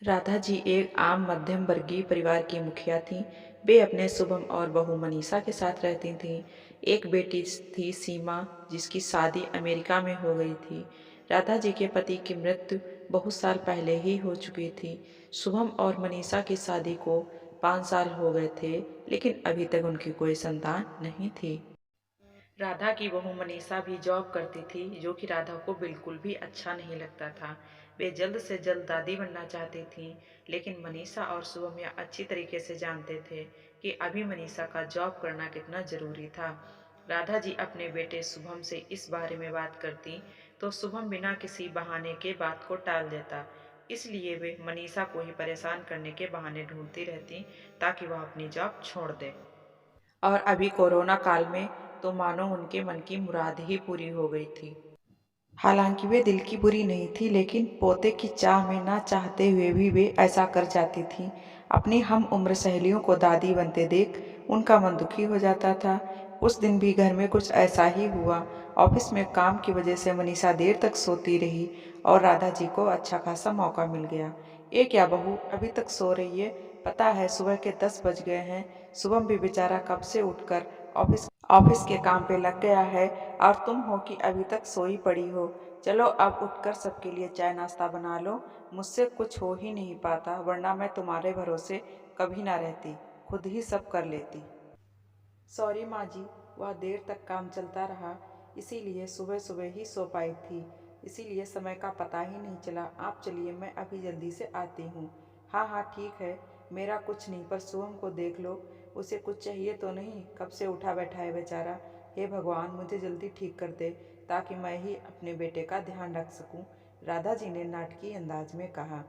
राधा जी एक आम मध्यम वर्गीय परिवार की मुखिया थीं। वे अपने शुभम और बहू मनीषा के साथ रहती थीं। एक बेटी थी सीमा, जिसकी शादी अमेरिका में हो गई थी। राधा जी के पति की मृत्यु बहुत साल पहले ही हो चुकी थी। शुभम और मनीषा की शादी को 5 साल हो गए थे, लेकिन अभी तक उनकी कोई संतान नहीं थी। राधा की बहू मनीषा भी जॉब करती थी, जो कि राधा को बिल्कुल भी अच्छा नहीं लगता था। वे जल्द से जल्द दादी बनना चाहती थीं, लेकिन मनीषा और शुभम यह अच्छी तरीके से जानते थे कि अभी मनीषा का जॉब करना कितना जरूरी था। राधा जी अपने बेटे शुभम से इस बारे में बात करती तो शुभम बिना किसी बहाने के बात को टाल देता। इसलिए वे मनीषा को ही परेशान करने के बहाने ढूंढती रहती ताकि वह अपनी जॉब छोड़ दे। और अभी कोरोना काल में तो मानो उनके मन की मुराद ही पूरी हो गई थी। हालांकि वे दिल की बुरी नहीं थी, लेकिन पोते की चाह में ना चाहते हुए भी वे ऐसा कर जाती थीं। अपनी हम उम्र सहेलियों को दादी बनते देख उनका मन दुखी हो जाता था। उस दिन भी घर में कुछ ऐसा ही हुआ। ऑफिस में काम की वजह से मनीषा देर तक सोती रही और राधा जी को अच्छा खासा मौका मिल गया। "ये क्या बहू, अभी तक सो रही है? पता है सुबह के 10 बज गए हैं। शुभम भी बेचारा कब से उठकर ऑफिस ऑफिस के काम पे लग गया है और तुम हो कि अभी तक सोई पड़ी हो। चलो अब उठकर सबके लिए चाय नाश्ता बना लो। मुझसे कुछ हो ही नहीं पाता, वरना मैं तुम्हारे भरोसे कभी ना रहती, खुद ही सब कर लेती।" "सॉरी माँ जी, वह देर तक काम चलता रहा, इसीलिए सुबह सुबह ही सो पाई थी। इसीलिए समय का पता ही नहीं चला। आप चलिए, मैं अभी जल्दी से आती हूँ।" "हाँ हाँ ठीक है, मेरा कुछ नहीं, पर शुभम को देख लो, उसे कुछ चाहिए तो नहीं? कब से उठा बैठा है बेचारा। हे भगवान, मुझे जल्दी ठीक कर दे, ताकि मैं ही अपने बेटे का ध्यान रख सकूं," राधा जी ने नाटकीय अंदाज में कहा।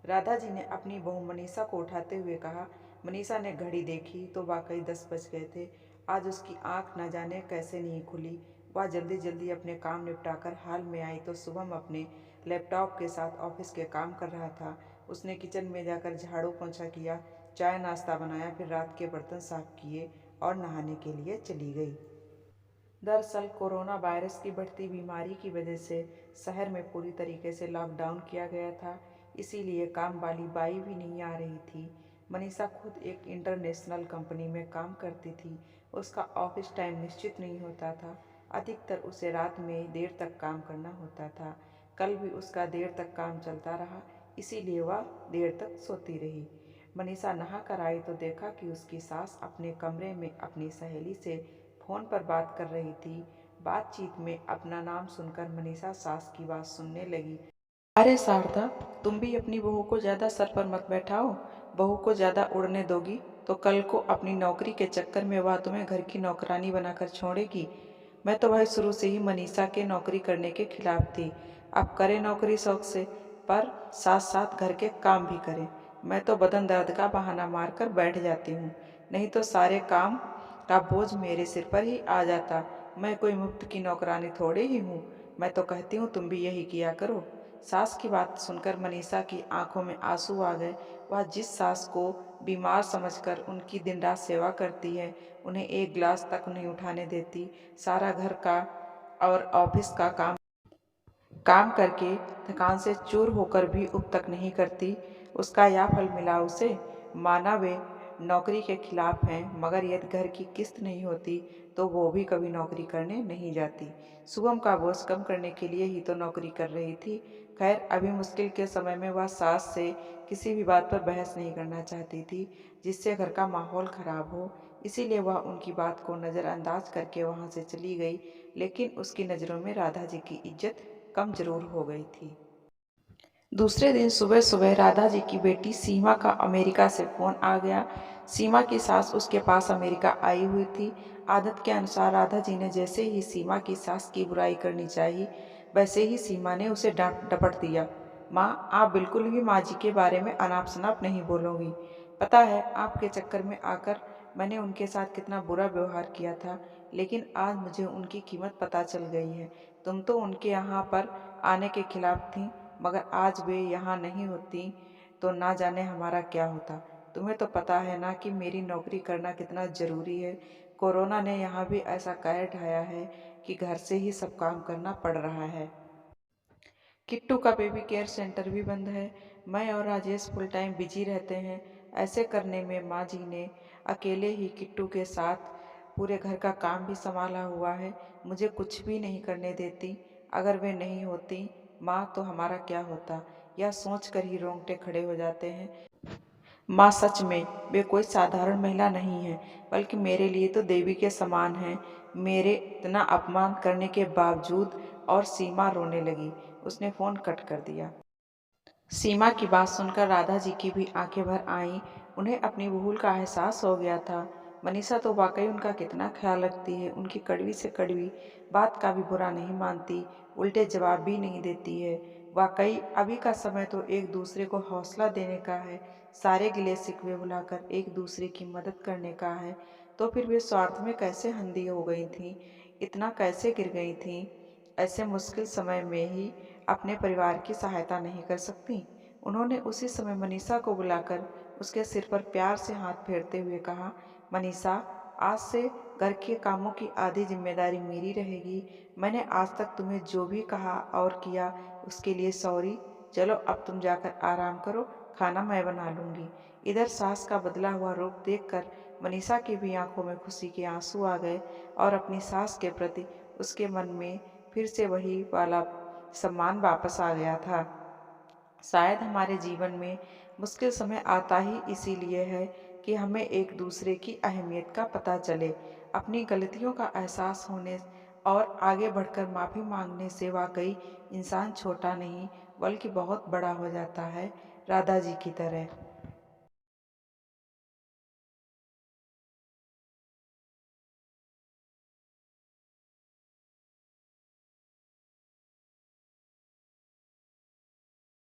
राधा जी ने अपनी बहू मनीषा को उठाते हुए कहा। मनीषा ने घड़ी देखी तो वाकई 10 बज गए थे। आज उसकी आंख न जाने कैसे नहीं खुली। वह जल्दी जल्दी अपने काम निपटाकर हाल में आई तो शुभम अपने लैपटॉप के साथ ऑफिस के काम कर रहा था। उसने किचन में जाकर झाड़ू पोंछा किया, चाय नाश्ता बनाया, फिर रात के बर्तन साफ किए और नहाने के लिए चली गई। दरअसल कोरोना वायरस की बढ़ती बीमारी की वजह से शहर में पूरी तरीके से लॉकडाउन किया गया था, इसीलिए काम वाली बाई भी नहीं आ रही थी। मनीषा खुद एक इंटरनेशनल कंपनी में काम करती थी। उसका ऑफिस टाइम निश्चित नहीं होता था। अधिकतर उसे रात में देर तक काम करना होता था। कल भी उसका देर तक काम चलता रहा, इसीलिए वह देर तक सोती रही। मनीषा नहा कर आई तो देखा कि उसकी सास अपने कमरे में अपनी सहेली से फोन पर बात कर रही थी। बातचीत में अपना नाम सुनकर मनीषा सास की बात सुनने लगी। "अरे शारदा, तुम भी अपनी बहू को ज्यादा सर पर मत बैठाओ। बहू को ज्यादा उड़ने दोगी तो कल को अपनी नौकरी के चक्कर में वह तुम्हें घर की नौकरानी बनाकर छोड़ेगी। मैं तो भाई शुरू से ही मनीषा के नौकरी करने के खिलाफ थी। अब करे नौकरी शौक से, पर साथ साथ घर के काम भी करे। मैं तो बदन दर्द का बहाना मारकर बैठ जाती हूँ, नहीं तो सारे काम का बोझ मेरे सिर पर ही आ जाता। मैं कोई मुफ्त की नौकरानी थोड़ी ही हूँ। मैं तो कहती हूँ तुम भी यही किया करो।" सास की बात सुनकर मनीषा की आंखों में आंसू आ गए। वह जिस सास को बीमार समझकर उनकी दिन रात सेवा करती है, उन्हें एक गिलास तक नहीं उठाने देती, सारा घर का और ऑफिस का काम काम करके थकान से चूर होकर भी उब तक नहीं करती, उसका यह फल मिला उसे। माना वे नौकरी के खिलाफ हैं, मगर यदि घर की किस्त नहीं होती तो वो भी कभी नौकरी करने नहीं जाती। शुभम का बोझ कम करने के लिए ही तो नौकरी कर रही थी। खैर, अभी मुश्किल के समय में वह सास से किसी भी बात पर बहस नहीं करना चाहती थी, जिससे घर का माहौल खराब हो। इसीलिए वह उनकी बात को नज़रअंदाज करके वहां से चली गई, लेकिन उसकी नज़रों में राधा जी की इज्जत कम जरूर हो गई थी। दूसरे दिन सुबह सुबह राधा जी की बेटी सीमा का अमेरिका से फोन आ गया। सीमा की सास उसके पास अमेरिका आई हुई थी। आदत के अनुसार राधा जी ने जैसे ही सीमा की सास की बुराई करनी चाहिए, वैसे ही सीमा ने उसे डांट डपट दिया। "माँ, आप बिल्कुल भी माँ जी के बारे में अनाप शनाप नहीं बोलोगी। पता है आपके चक्कर में आकर मैंने उनके साथ कितना बुरा व्यवहार किया था, लेकिन आज मुझे उनकी कीमत पता चल गई है। तुम तो उनके यहाँ पर आने के खिलाफ थी, मगर आज वे यहाँ नहीं होती तो ना जाने हमारा क्या होता। तुम्हें तो पता है ना कि मेरी नौकरी करना कितना ज़रूरी है। कोरोना ने यहाँ भी ऐसा कहर ढाया है कि घर से ही सब काम करना पड़ रहा है। किट्टू का बेबी केयर सेंटर भी बंद है। मैं और राजेश फुल टाइम बिजी रहते हैं। ऐसे करने में माँ जी ने अकेले ही किट्टू के साथ पूरे घर का काम भी संभाला हुआ है। मुझे कुछ भी नहीं करने देती। अगर वे नहीं होती माँ तो हमारा क्या होता, यह सोच कर ही रोंगटे खड़े हो जाते हैं। माँ सच में वे कोई साधारण महिला नहीं है, बल्कि मेरे लिए तो देवी के समान है। मेरे इतना अपमान करने के बावजूद। और सीमा रोने लगी। उसने फोन कट कर दिया। सीमा की बात सुनकर राधा जी की भी आंखें भर आईं। उन्हें अपनी भूल का एहसास हो गया था। मनीषा तो वाकई उनका कितना ख्याल रखती है। उनकी कड़वी से कड़वी बात का भी बुरा नहीं मानती, उल्टे जवाब भी नहीं देती है। वाकई अभी का समय तो एक दूसरे को हौसला देने का है, सारे गिले शिकवे भुलाकर एक दूसरे की मदद करने का है। तो फिर वे स्वार्थ में कैसे अंधी हो गई थीं, इतना कैसे गिर गई थीं? ऐसे मुश्किल समय में ही अपने परिवार की सहायता नहीं कर सकती? उन्होंने उसी समय मनीषा को बुलाकर उसके सिर पर प्यार से हाथ फेरते हुए कहा, मनीषा, आज से घर के कामों की आधी जिम्मेदारी मेरी रहेगी। मैंने आज तक तुम्हें जो भी कहा और किया उसके लिए सॉरी। चलो अब तुम जाकर आराम करो, खाना मैं बना लूंगी। इधर सास का बदला हुआ रूप देखकर मनीषा की भी आंखों में खुशी के आंसू आ गए और अपनी सास के प्रति उसके मन में फिर से वही वाला सम्मान वापस आ गया था। शायद हमारे जीवन में मुश्किल समय आता ही इसीलिए है कि हमें एक दूसरे की अहमियत का पता चले। अपनी गलतियों का एहसास होने और आगे बढ़कर माफ़ी मांगने से वाकई इंसान छोटा नहीं बल्कि बहुत बड़ा हो जाता है, राधा जी की तरह।